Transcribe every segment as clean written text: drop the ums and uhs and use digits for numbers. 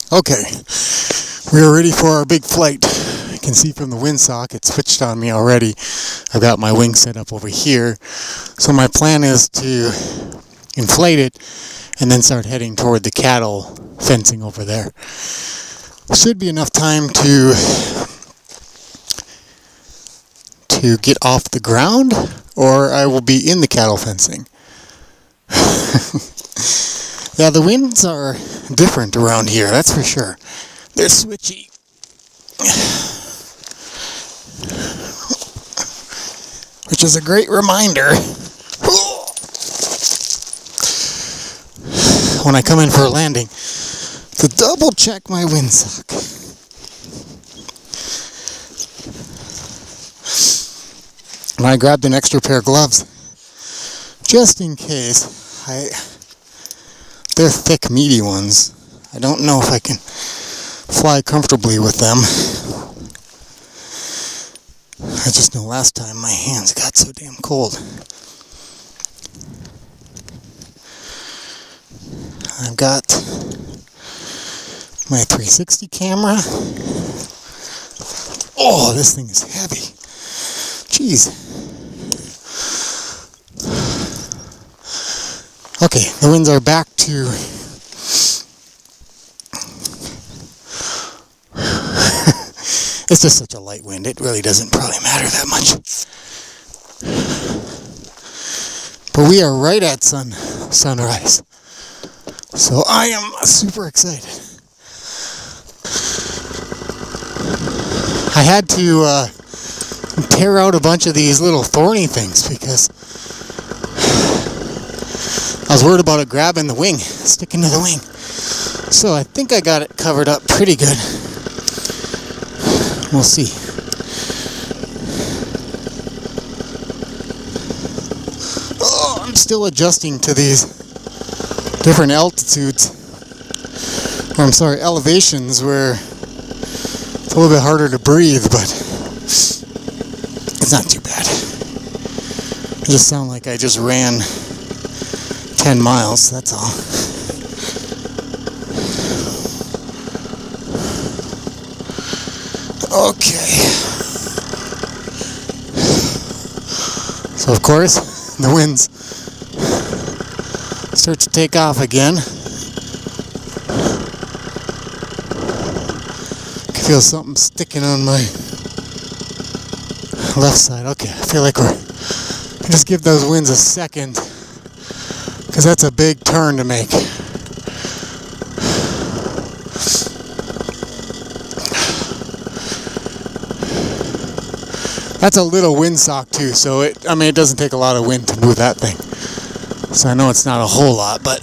Okay, we are ready for our big flight. You can see from the windsock, it's switched on me already. I've got my wing set up over here. So my plan is to inflate it and then start heading toward the cattle fencing over there. Should be enough time to get off the ground, or I will be in the cattle fencing. Yeah, the winds are different around here, that's for sure. They're switchy. Which is a great reminder when I come in for a landing to double check my windsock. And I grabbed an extra pair of gloves just in case. They're thick, meaty ones. I don't know if I can fly comfortably with them. I just know last time my hands got so damn cold. I've got my 360 camera. Oh, this thing is heavy. Jeez. Okay, the winds are back to it's just such a light wind, it really doesn't probably matter that much. But we are right at sunrise. So I am super excited. I had to tear out a bunch of these little thorny things because I was worried about it grabbing the wing, sticking to the wing. So I think I got it covered up pretty good. We'll see. Oh, I'm still adjusting to these different altitudes. Or I'm sorry, elevations where it's a little bit harder to breathe, but it's not too bad. It just sounds like I just ran 10 miles, that's all. Okay. So of course, the winds start to take off again. I can feel something sticking on my left side. Okay, I feel like we're just give those winds a second, because that's a big turn to make. That's a little windsock too, so it doesn't take a lot of wind to move that thing. So I know it's not a whole lot, but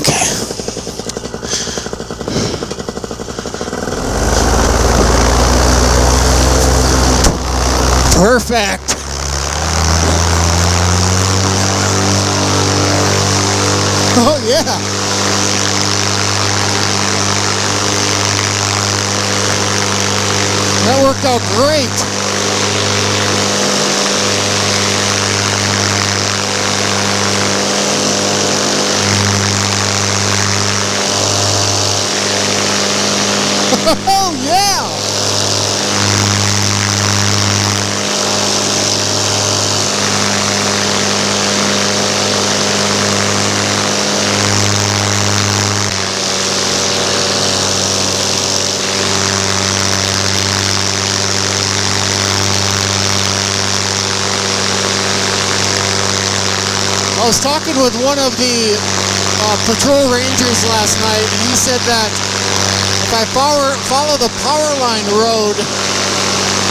okay. Perfect. Oh yeah. That worked out great. Oh yeah! I was talking with one of the patrol rangers last night, and he said that if I follow the power line road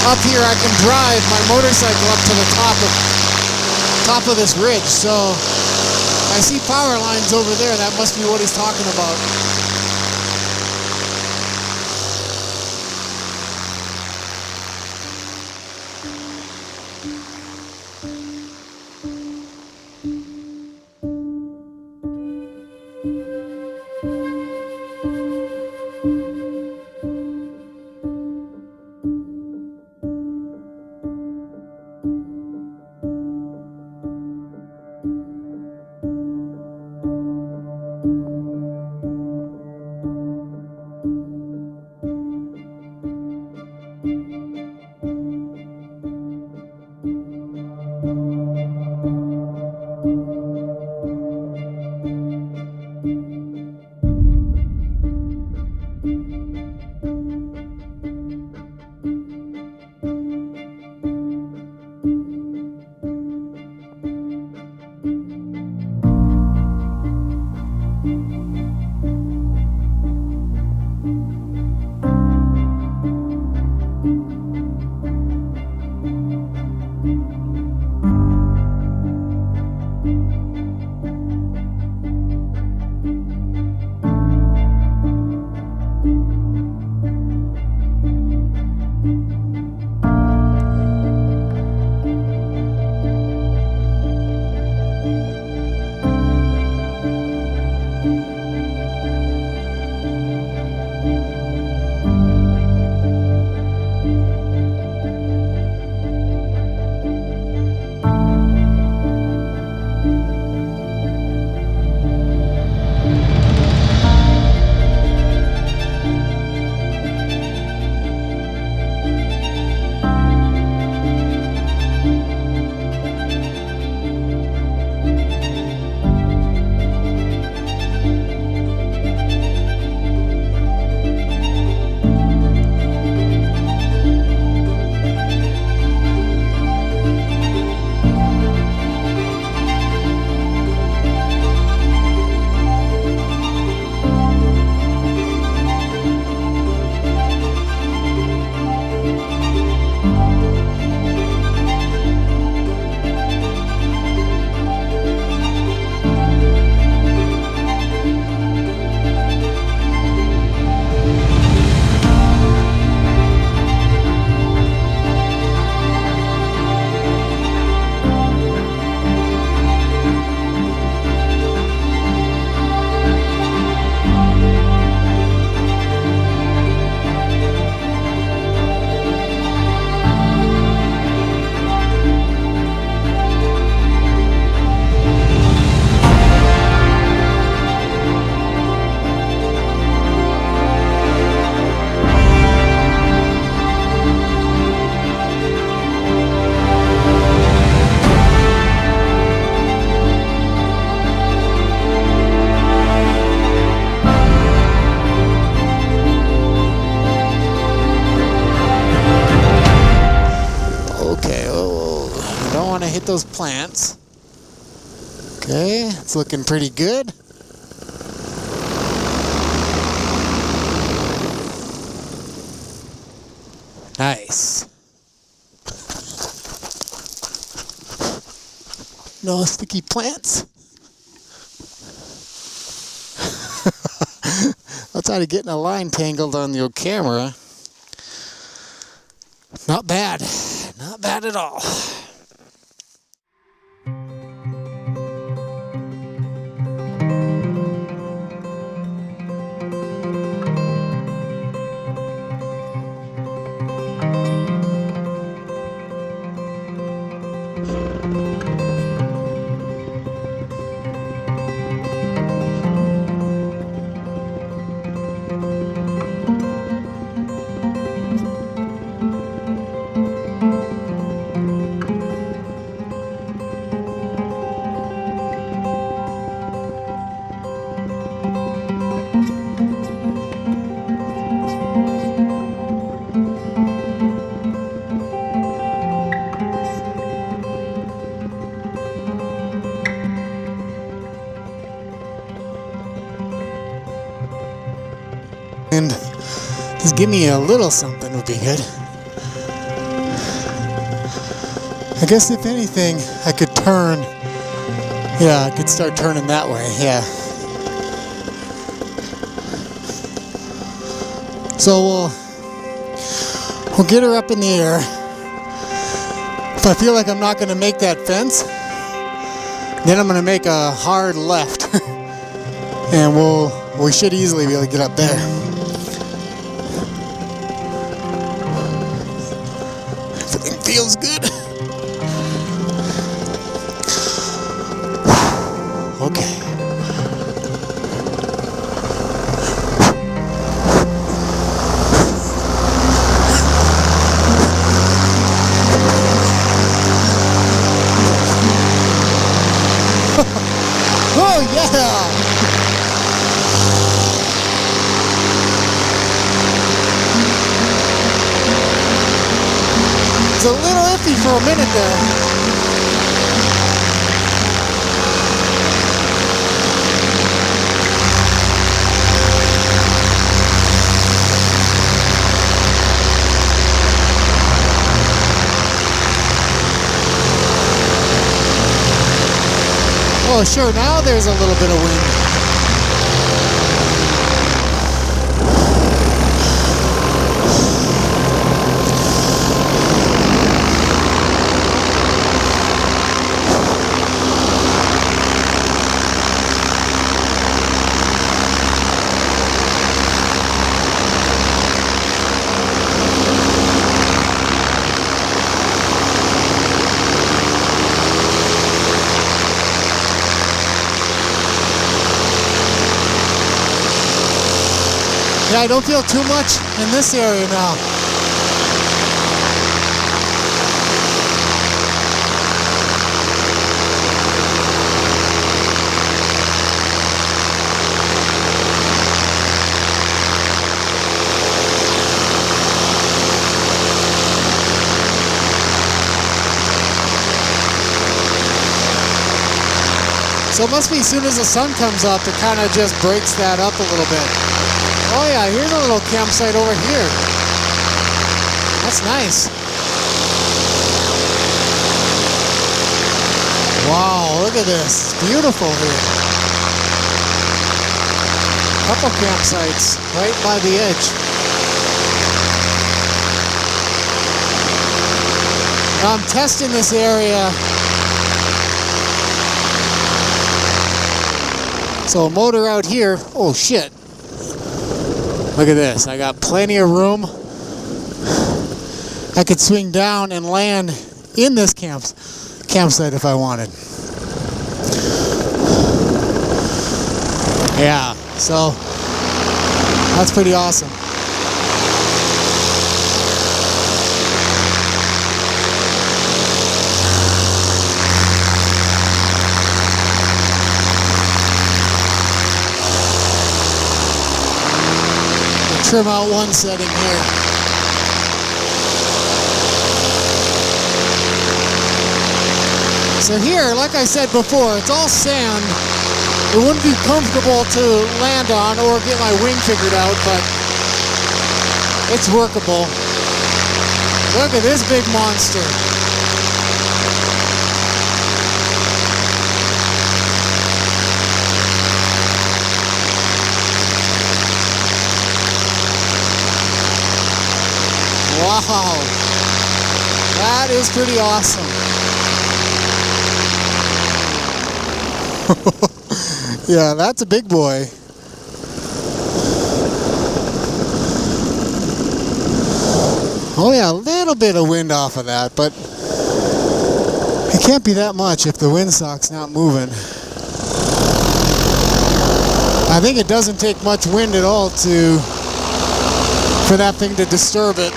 up here, I can drive my motorcycle up to the top of this ridge. So I see power lines over there. That must be what he's talking about. get those plants. Okay, it's looking pretty good. Nice. No sticky plants. Outside of getting a line tangled on your camera. Not bad. Not bad at all. And just give me a little something would be good. I guess if anything, I could turn. Yeah, I could start turning that way, yeah. So we'll get her up in the air. If I feel like I'm not going to make that fence, then I'm going to make a hard left. And we should easily be able to get up there. Everything feels good. Okay. Oh yeah! It's a little iffy for a minute there. Oh sure, now there's a little bit of wind. Yeah, I don't feel too much in this area now. So it must be as soon as the sun comes up, it kind of just breaks that up a little bit. Oh yeah, here's a little campsite over here. That's nice. Wow, look at this. It's beautiful here. Couple campsites right by the edge. Now I'm testing this area. So a motor out here. Oh shit. Look at this, I got plenty of room. I could swing down and land in this campsite if I wanted. Yeah, so that's pretty awesome. Trim out one setting here. So here, like I said before, it's all sand. It wouldn't be comfortable to land on or get my wing figured out, but it's workable. Look at this big monster. Wow, that is pretty awesome. Yeah, that's a big boy. Oh yeah, a little bit of wind off of that, but it can't be that much if the windsock's not moving. I think it doesn't take much wind at all for that thing to disturb it.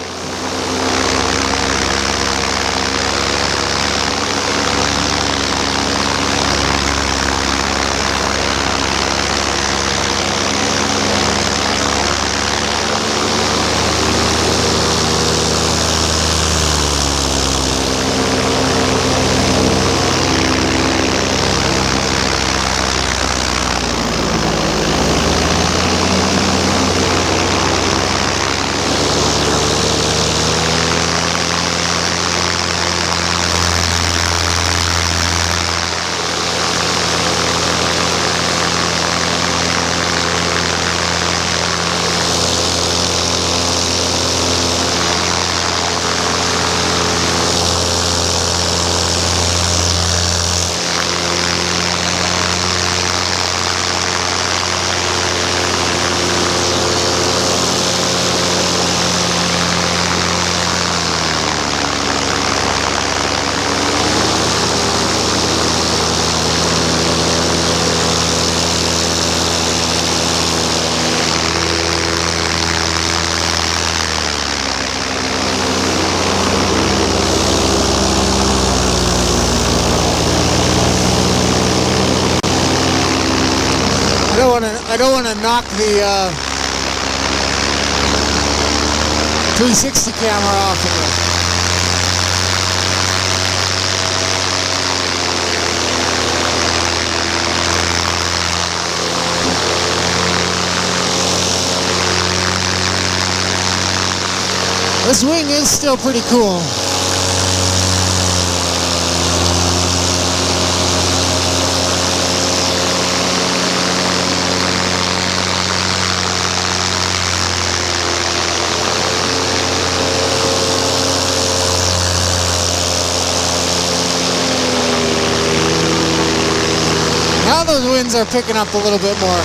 I don't want to knock the 360 camera off of it. This wing is still pretty cool. Now those winds are picking up a little bit more.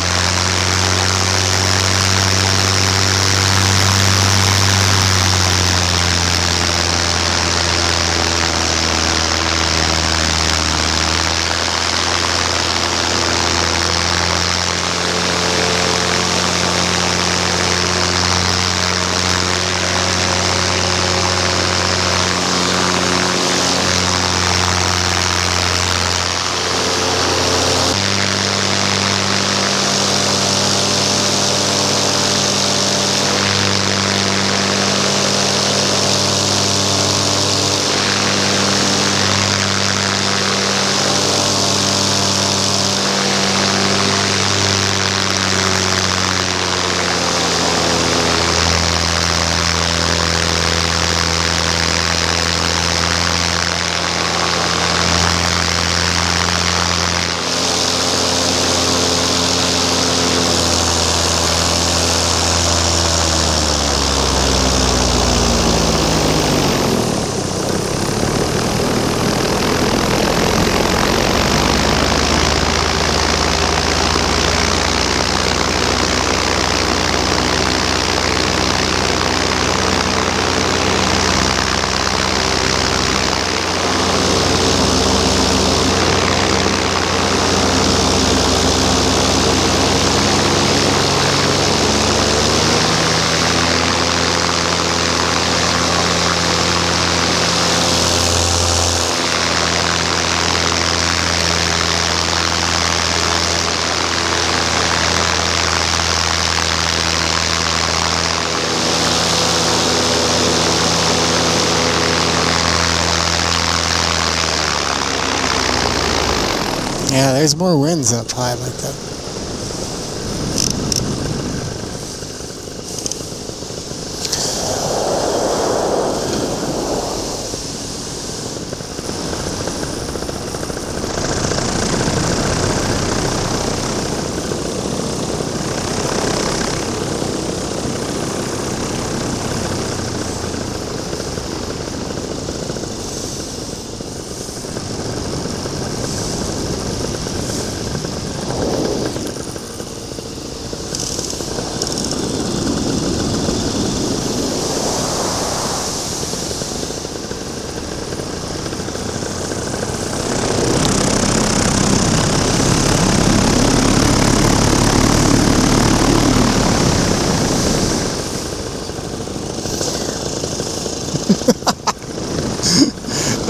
Yeah, there's more winds up high like that.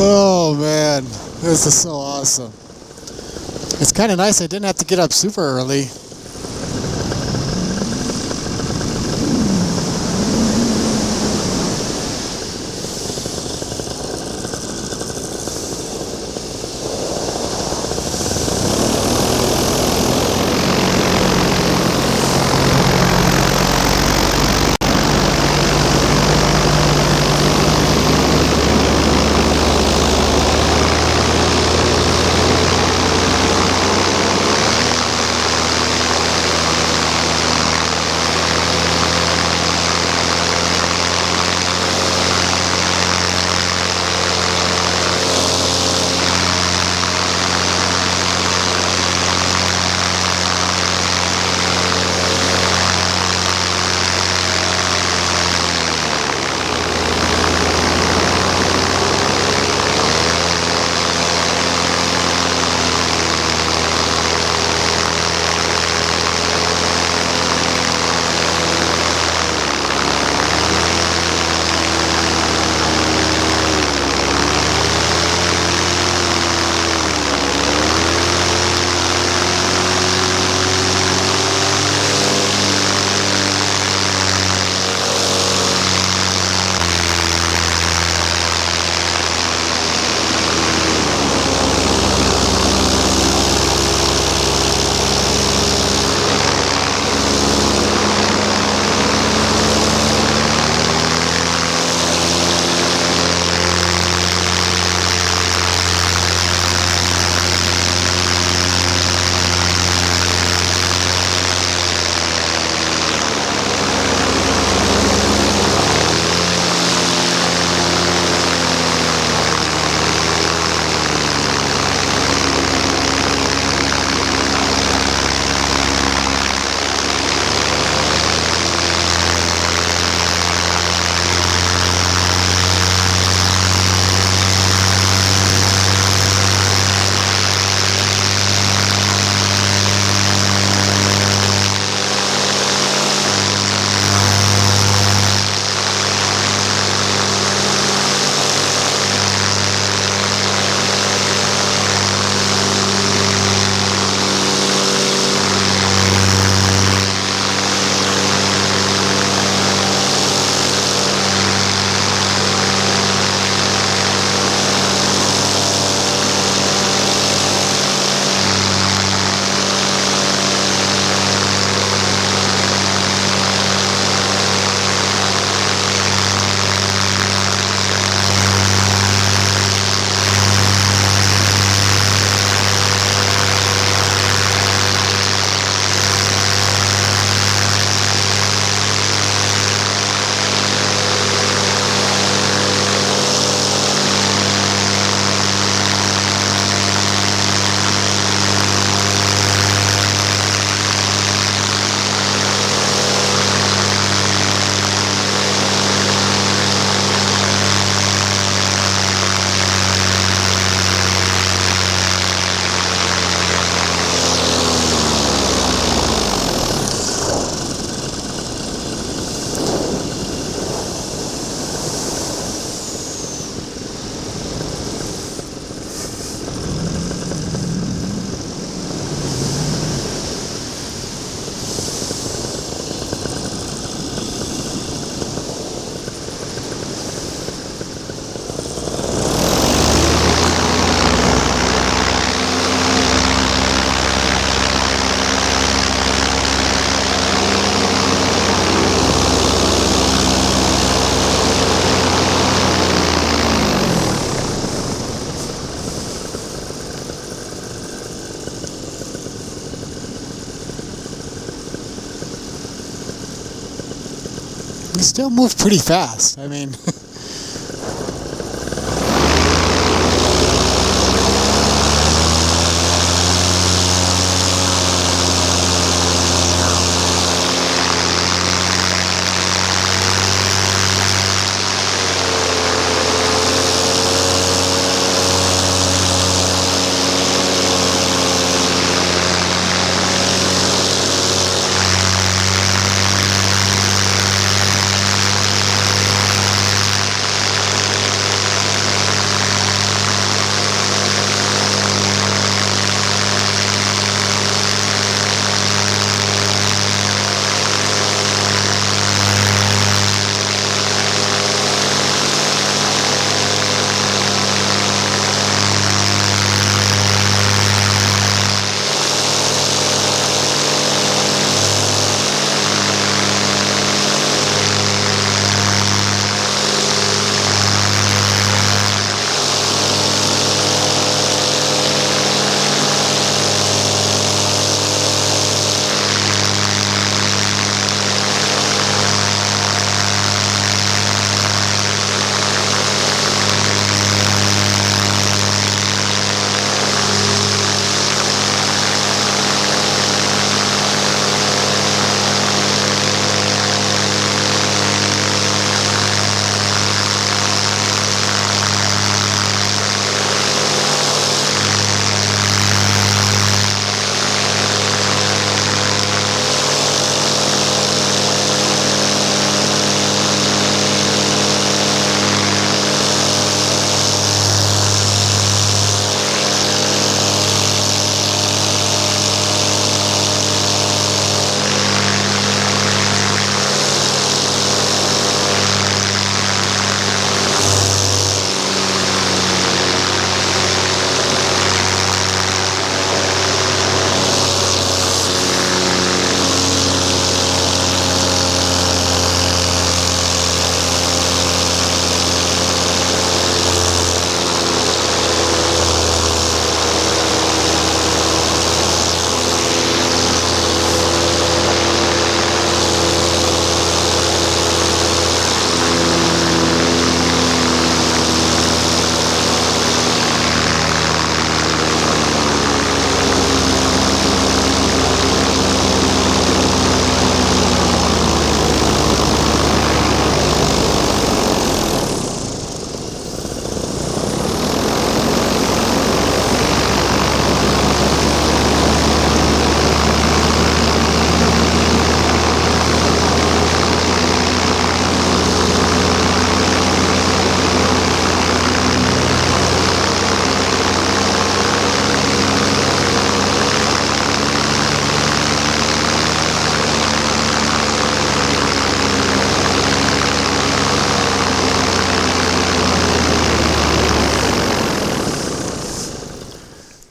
Oh man, this is so awesome. It's kind of nice I didn't have to get up super early. still moved pretty fast. I mean,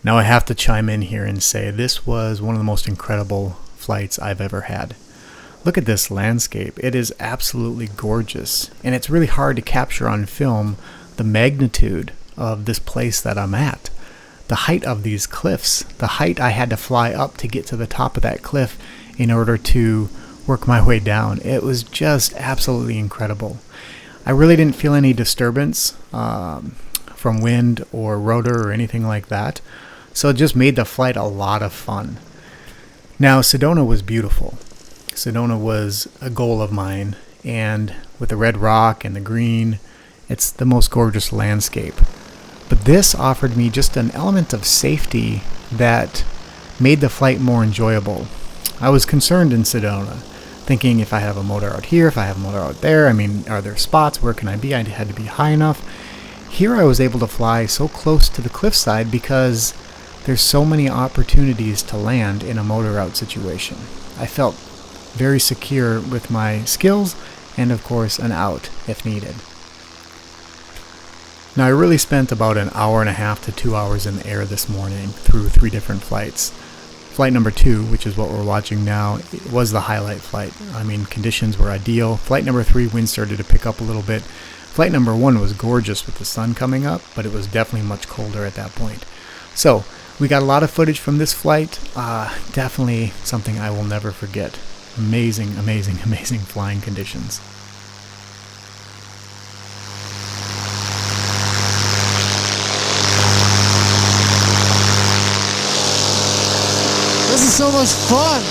Now I have to chime in here and say this was one of the most incredible flights I've ever had. Look at this landscape. It is absolutely gorgeous, and it's really hard to capture on film the magnitude of this place that I'm at. The height of these cliffs, the height I had to fly up to get to the top of that cliff in order to work my way down. It was just absolutely incredible. I really didn't feel any disturbance from wind or rotor or anything like that, so it just made the flight a lot of fun. Now, Sedona was beautiful. Sedona was a goal of mine, and with the red rock and the green, it's the most gorgeous landscape. But this offered me just an element of safety that made the flight more enjoyable. I was concerned in Sedona, thinking if I have a motor out here, if I have a motor out there, are there spots, where can I be? I had to be high enough. Here I was able to fly so close to the cliffside because there's so many opportunities to land in a motor out situation. I felt very secure with my skills and of course an out if needed. Now I really spent about an hour and a half to 2 hours in the air this morning through 3 different flights. Flight number 2, which is what we're watching now, was the highlight flight. Conditions were ideal. Flight number 3, wind started to pick up a little bit. Flight number 1 was gorgeous with the sun coming up, but it was definitely much colder at that point. So we got a lot of footage from this flight. Definitely something I will never forget. Amazing, amazing, amazing flying conditions. so much fun.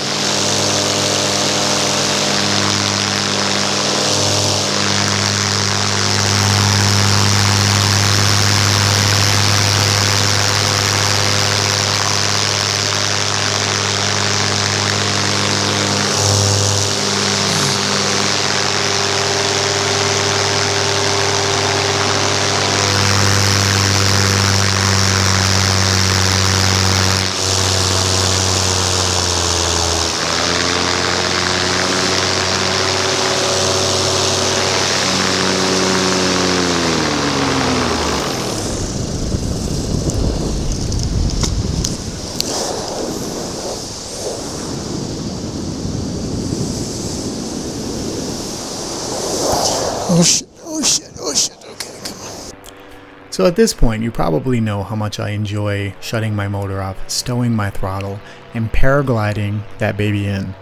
Oh shit, oh shit, oh shit, okay, come on. So at this point, you probably know how much I enjoy shutting my motor off, stowing my throttle, and paragliding that baby in.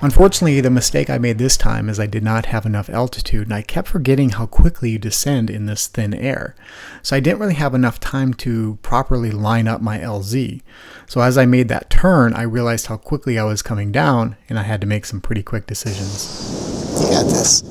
Unfortunately, the mistake I made this time is I did not have enough altitude, and I kept forgetting how quickly you descend in this thin air. So I didn't really have enough time to properly line up my LZ. So as I made that turn, I realized how quickly I was coming down, and I had to make some pretty quick decisions. You got this.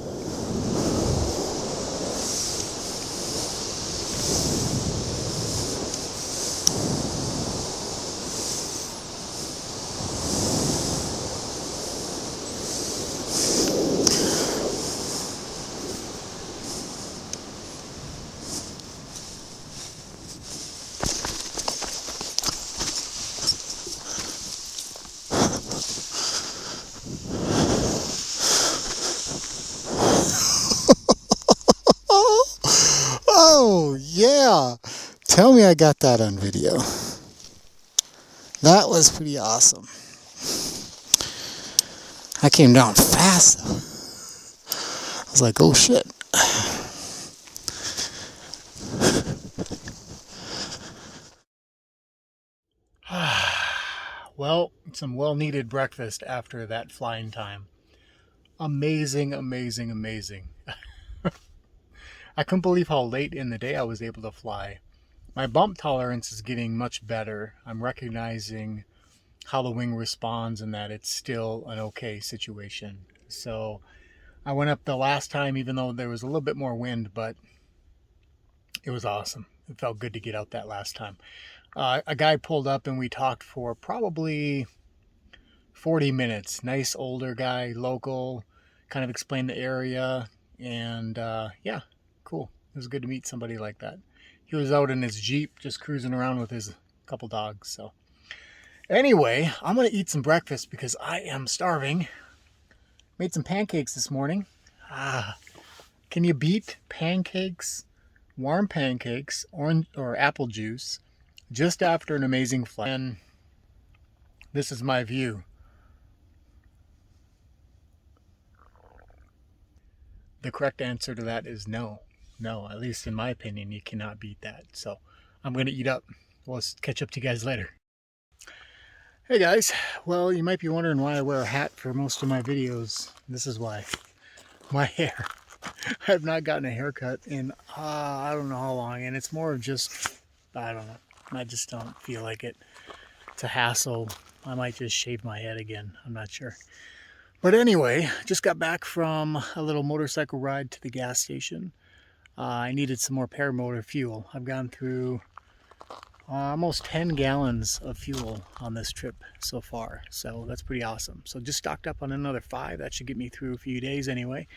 Oh, yeah. Tell me I got that on video. That was pretty awesome. I came down fast, though. I was like, oh, shit. Well, some well-needed breakfast after that flying time. Amazing, amazing, amazing. I couldn't believe how late in the day I was able to fly. My bump tolerance is getting much better. I'm recognizing how the wing responds and that it's still an okay situation. So I went up the last time, even though there was a little bit more wind, but it was awesome. It felt good to get out that last time. A guy pulled up and we talked for probably 40 minutes. Nice older guy, local, kind of explained the area, and yeah, cool. It was good to meet somebody like that. He was out in his Jeep just cruising around with his couple dogs. So anyway, I'm going to eat some breakfast because I am starving. Made some pancakes this morning. Can you beat pancakes, warm pancakes, orange or apple juice, just after an amazing flight? And this is my view. The correct answer to that is no. No, at least in my opinion, you cannot beat that. So I'm going to eat up. We'll catch up to you guys later. Hey guys, well, you might be wondering why I wear a hat for most of my videos. This is why. My hair. I have not gotten a haircut in I don't know how long, and it's more of just, I don't know. I just don't feel like it. It's a hassle. I might just shave my head again. I'm not sure. But anyway, just got back from a little motorcycle ride to the gas station. I needed some more paramotor fuel. I've gone through almost 10 gallons of fuel on this trip so far. So that's pretty awesome. So just stocked up on another 5. That should get me through a few days anyway.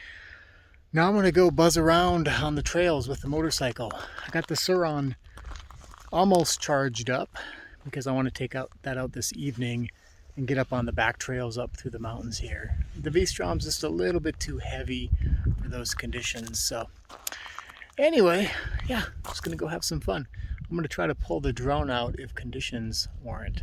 Now I'm going to go buzz around on the trails with the motorcycle. I got the Sur-ron almost charged up because I want to take that out this evening and get up on the back trails up through the mountains here. The V-Strom's just a little bit too heavy for those conditions. So anyway, yeah, I'm just going to go have some fun. I'm going to try to pull the drone out if conditions warrant.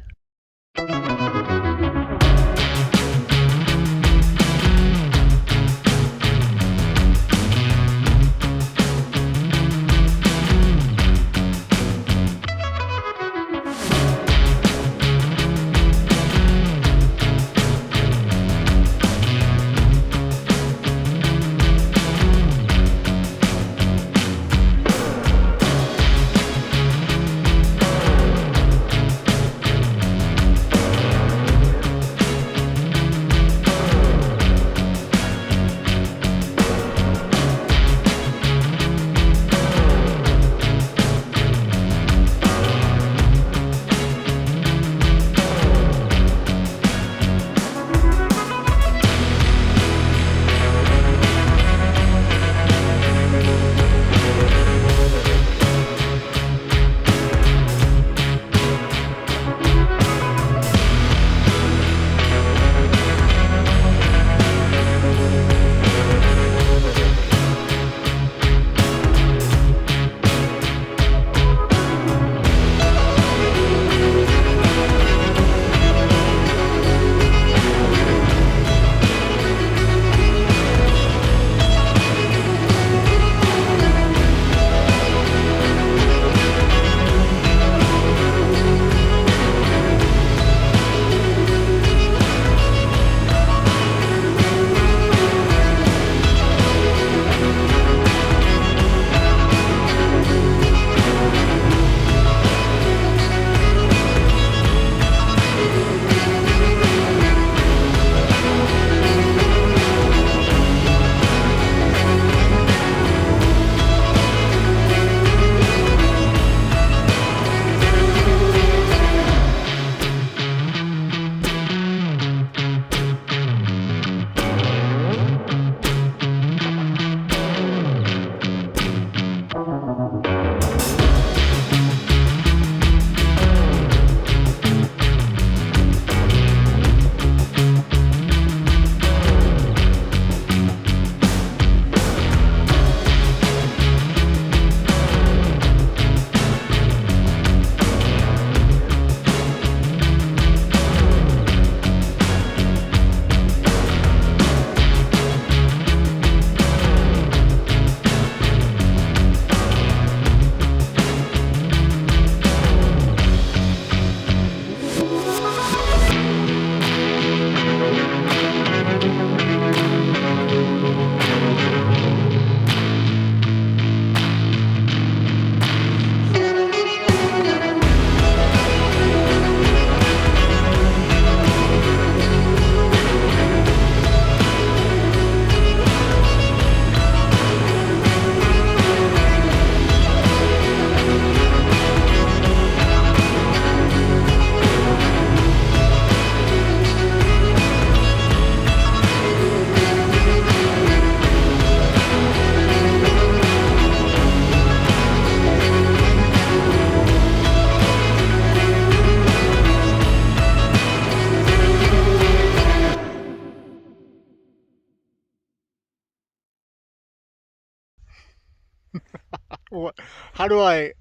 How do I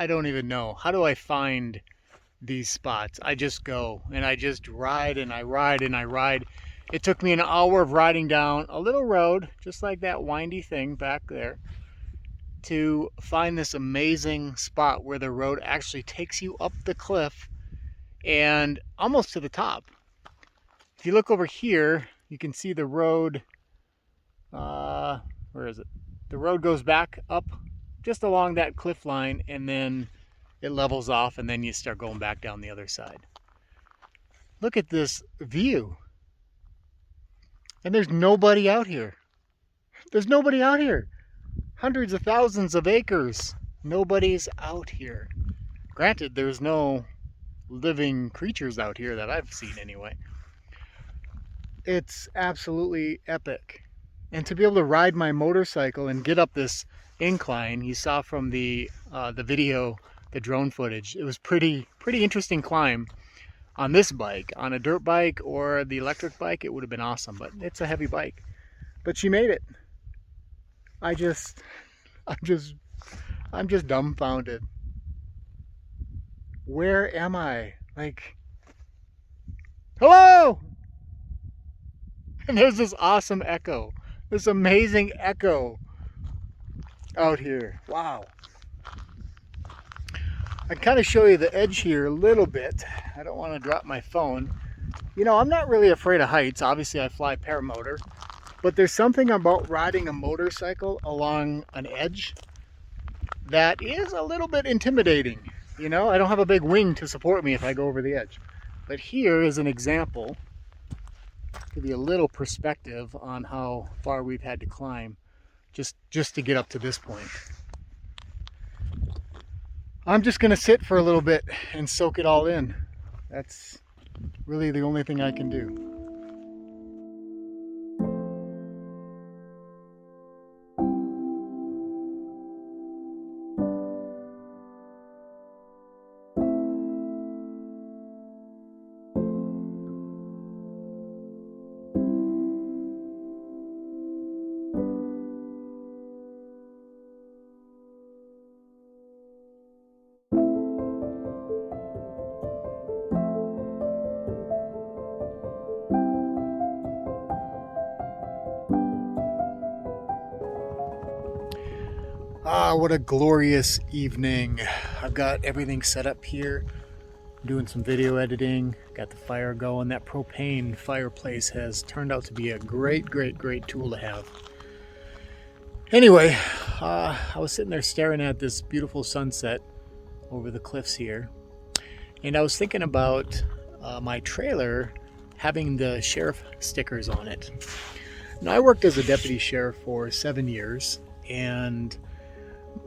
don't even know. How do I find these spots? I just go and I just ride and I ride and I ride. It took me an hour of riding down a little road, just like that windy thing back there, to find this amazing spot where the road actually takes you up the cliff and almost to the top. If you look over here, you can see the road. Where is it? The road goes back up just along that cliff line, and then it levels off, and then you start going back down the other side. Look at this view. And there's nobody out here. There's nobody out here. Hundreds of thousands of acres. Nobody's out here. Granted, there's no living creatures out here that I've seen anyway. It's absolutely epic. And to be able to ride my motorcycle and get up this incline, you saw from the video, the drone footage, it was pretty interesting climb. On this bike, on a dirt bike or the electric bike, it would have been awesome, but it's a heavy bike. But she made it. I'm just dumbfounded. Where am I? Like, hello! And there's this awesome echo, this amazing echo out here. Wow. I kind of show you the edge here a little bit. I don't want to drop my phone. You know, I'm not really afraid of heights. Obviously, I fly paramotor. But there's something about riding a motorcycle along an edge that is a little bit intimidating. You know, I don't have a big wing to support me if I go over the edge. But here is an example. Give you a little perspective on how far we've had to climb just to get up to this point. I'm just going to sit for a little bit and soak it all in. That's really the only thing I can do. Ah, what a glorious evening. I've got everything set up here. I'm doing some video editing, got the fire going. That propane fireplace has turned out to be a great tool to have. Anyway, I was sitting there staring at this beautiful sunset over the cliffs here, and I was thinking about my trailer having the sheriff stickers on it. Now, I worked as a deputy sheriff for 7 years, and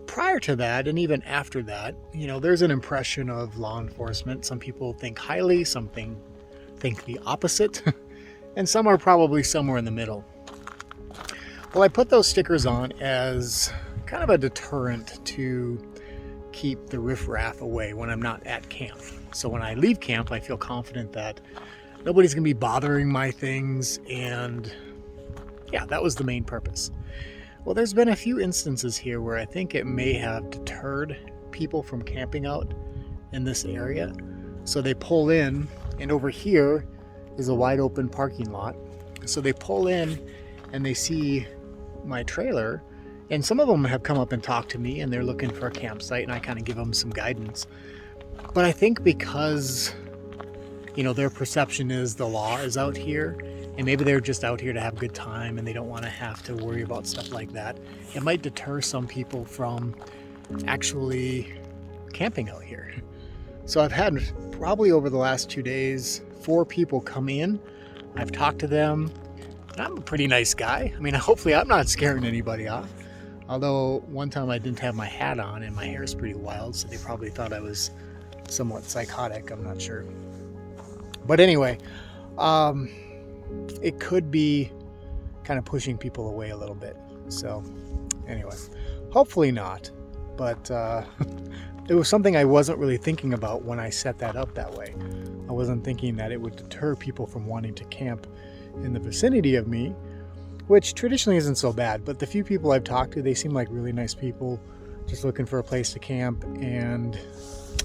prior to that, and even after that, you know, there's an impression of law enforcement. Some people think highly, some think the opposite, and some are probably somewhere in the middle. Well, I put those stickers on as kind of a deterrent to keep the riffraff away when I'm not at camp. So when I leave camp, I feel confident that nobody's going to be bothering my things, and yeah, that was the main purpose. Well, there's been a few instances here where I think it may have deterred people from camping out in this area. So they pull in, and over here is a wide open parking lot. So they pull in and they see my trailer, and some of them have come up and talked to me, and they're looking for a campsite, and I kind of give them some guidance. But I think because, you know, their perception is the law is out here, and maybe they're just out here to have a good time and they don't want to have to worry about stuff like that, it might deter some people from actually camping out here. So I've had probably over the last 2 days 4 people come in. I've talked to them, and I'm a pretty nice guy. I mean, hopefully I'm not scaring anybody off. Although one time I didn't have my hat on and my hair is pretty wild, so they probably thought I was somewhat psychotic. I'm not sure. But anyway, it could be kind of pushing people away a little bit. So anyway, hopefully not. But it was something I wasn't really thinking about when I set that up that way. I wasn't thinking that it would deter people from wanting to camp in the vicinity of me. which traditionally isn't so bad, but the few people I've talked to, they seem like really nice people, just looking for a place to camp, and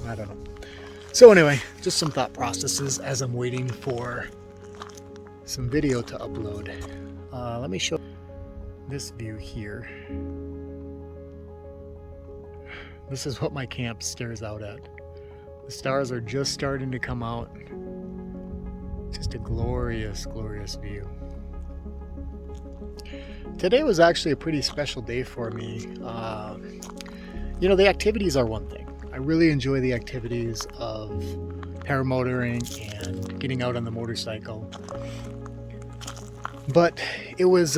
I don't know. So anyway, just some thought processes as I'm waiting for some video to upload. Let me show this view here. This is what my camp stares out at. The stars are just starting to come out. Just a glorious, glorious view. Today was actually a pretty special day for me. You know, the activities are one thing. I really enjoy the activities of paramotoring and getting out on the motorcycle. But it was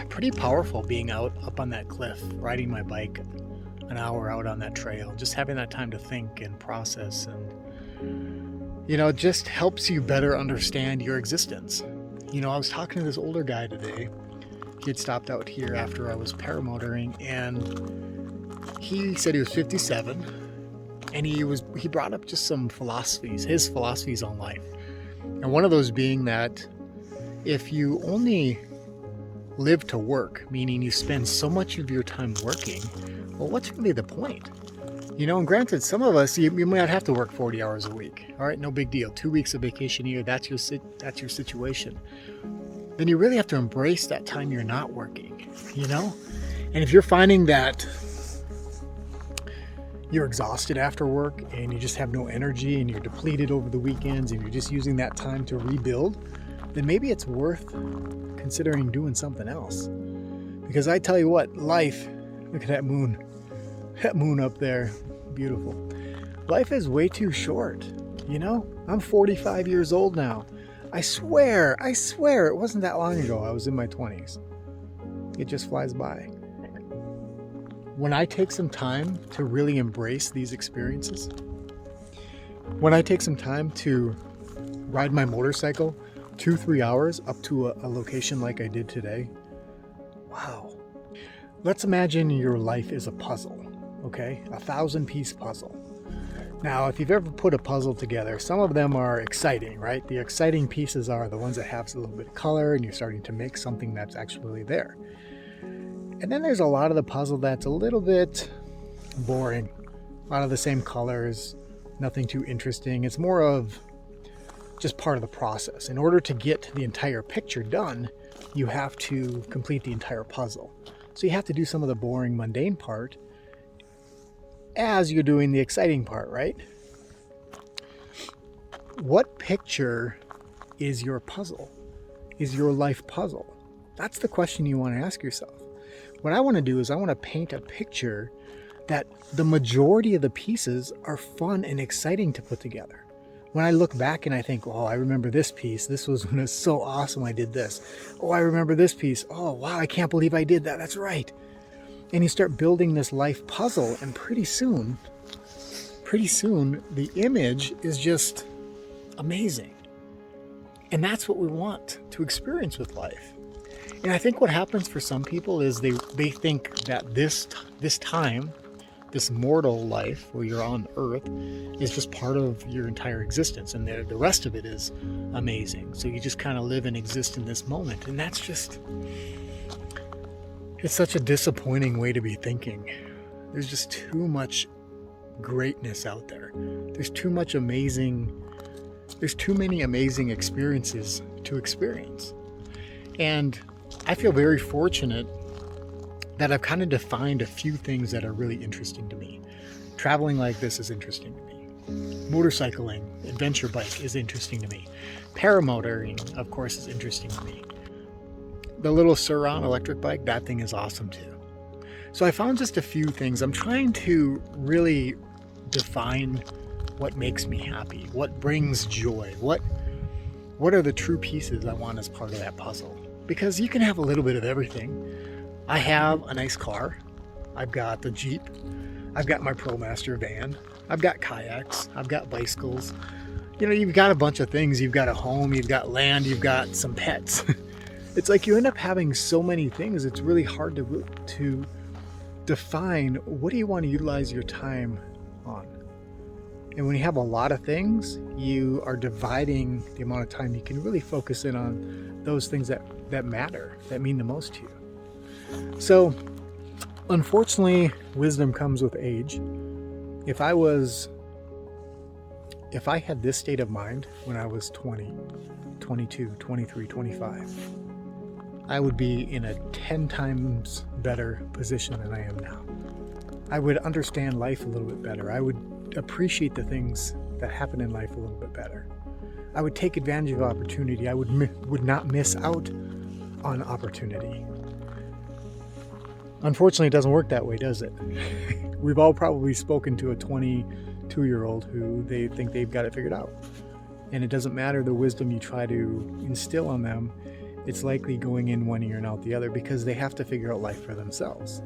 pretty powerful being out up on that cliff, riding my bike an hour out on that trail, just having that time to think and process, and you know, it just helps you better understand your existence. You know, I was talking to this older guy today. He had stopped out here after I was paramotoring, and he said he was 57, and he brought up just some philosophies, his philosophies on life. And one of those being that if you only live to work, meaning you spend so much of your time working, well, what's really the point? You know, and granted, some of us, you might have to work 40 hours a week. All right, no big deal. 2 weeks of vacation a year, that's your situation. Then you really have to embrace that time you're not working, you know? And if you're finding that you're exhausted after work and you just have no energy and you're depleted over the weekends and you're just using that time to rebuild, then maybe it's worth considering doing something else. Because I tell you what, life, look at that moon up there, beautiful. Life is way too short, you know? I'm 45 years old now. I swear, it wasn't that long ago I was in my 20s. It just flies by. When I take some time to really embrace these experiences, when I take some time to ride my motorcycle 2-3 hours up to a location like I did today, wow. Let's imagine your life is a puzzle, okay? A 1,000-piece puzzle. Now, if you've ever put a puzzle together, some of them are exciting, right? The exciting pieces are the ones that have a little bit of color and you're starting to make something that's actually there. And then there's a lot of the puzzle that's a little bit boring. A lot of the same colors, nothing too interesting. It's more of just part of the process. In order to get the entire picture done, you have to complete the entire puzzle. So you have to do some of the boring, mundane part as you're doing the exciting part, right? What picture is your puzzle? Is your life puzzle? That's the question you want to ask yourself. What I want to do is I want to paint a picture that the majority of the pieces are fun and exciting to put together. When I look back and I think, oh, I remember this piece. This was when it was so awesome I did this. Oh, I remember this piece. Oh, wow, I can't believe I did that. That's right. And you start building this life puzzle, and pretty soon, the image is just amazing. And that's what we want to experience with life. And I think what happens for some people is they think that this time, this mortal life where you're on Earth, is just part of your entire existence, and the rest of it is amazing. So you just kind of live and exist in this moment, and that's just, it's such a disappointing way to be thinking. There's just too much greatness out there. There's too many amazing experiences to experience. And I feel very fortunate that I've kind of defined a few things that are really interesting to me. Traveling like this is interesting to me. Motorcycling, adventure bike is interesting to me. Paramotoring, of course, is interesting to me. The little Sur-ron electric bike, that thing is awesome too. So I found just a few things. I'm trying to really define what makes me happy, what brings joy, what are the true pieces I want as part of that puzzle. Because you can have a little bit of everything. I have a nice car. I've got the Jeep. I've got my ProMaster van. I've got kayaks. I've got bicycles. You know, you've got a bunch of things. You've got a home. You've got land. You've got some pets. It's like you end up having so many things. It's really hard to define what do you want to utilize your time on. And when you have a lot of things, you are dividing the amount of time you can really focus in on those things that matter, that mean the most to you. So, unfortunately, wisdom comes with age. If I had this state of mind when I was 20, 22, 23, 25, I would be in a 10 times better position than I am now. I would understand life a little bit better. I would appreciate the things that happen in life a little bit better. I would take advantage of opportunity. I would not miss out on opportunity. Unfortunately, it doesn't work that way, does it? We've all probably spoken to a 22-year-old who they think they've got it figured out. And it doesn't matter the wisdom you try to instill on them, it's likely going in one ear and out the other because they have to figure out life for themselves.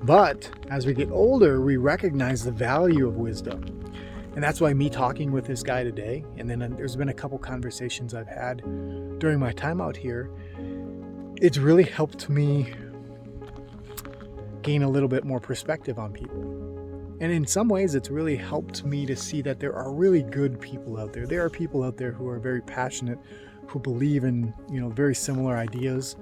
But as we get older, we recognize the value of wisdom. And that's why me talking with this guy today, and then there's been a couple conversations I've had during my time out here, it's really helped me gain a little bit more perspective on people. And in some ways, it's really helped me to see that there are really good people out there. There are people out there who are very passionate, who believe in, very similar ideas,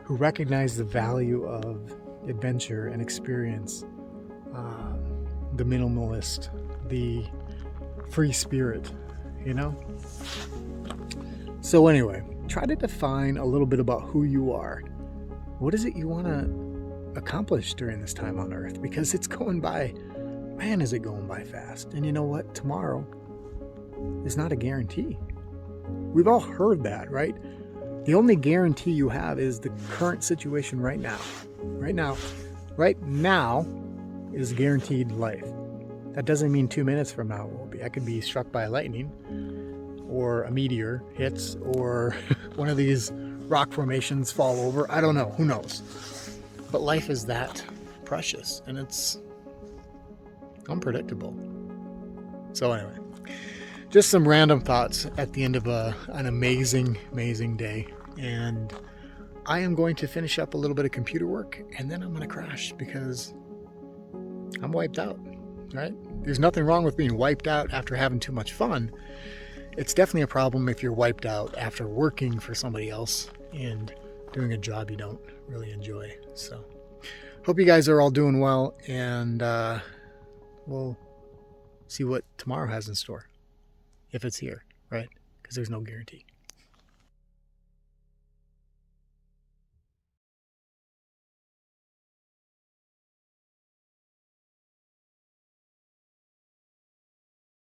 who recognize the value of adventure and experience, the minimalist, the free spirit, So anyway, try to define a little bit about who you are. What is it you want to accomplish during this time on Earth? Because it's going by, man, is it going by fast. And you know what? Tomorrow is not a guarantee. We've all heard that, right? The only guarantee you have is the current situation right now. Right now is guaranteed life. That doesn't mean 2 minutes from now it will be. I could be struck by lightning, or a meteor hits, or one of these rock formations fall over. I don't know. Who knows? But life is that precious, and it's unpredictable. So anyway, just some random thoughts at the end of an amazing, amazing day. And I am going to finish up a little bit of computer work, and then I'm going to crash because I'm wiped out, right? There's nothing wrong with being wiped out after having too much fun. It's definitely a problem if you're wiped out after working for somebody else and doing a job you don't really enjoy. So hope you guys are all doing well, and we'll see what tomorrow has in store, if it's here, right? Because there's no guarantee.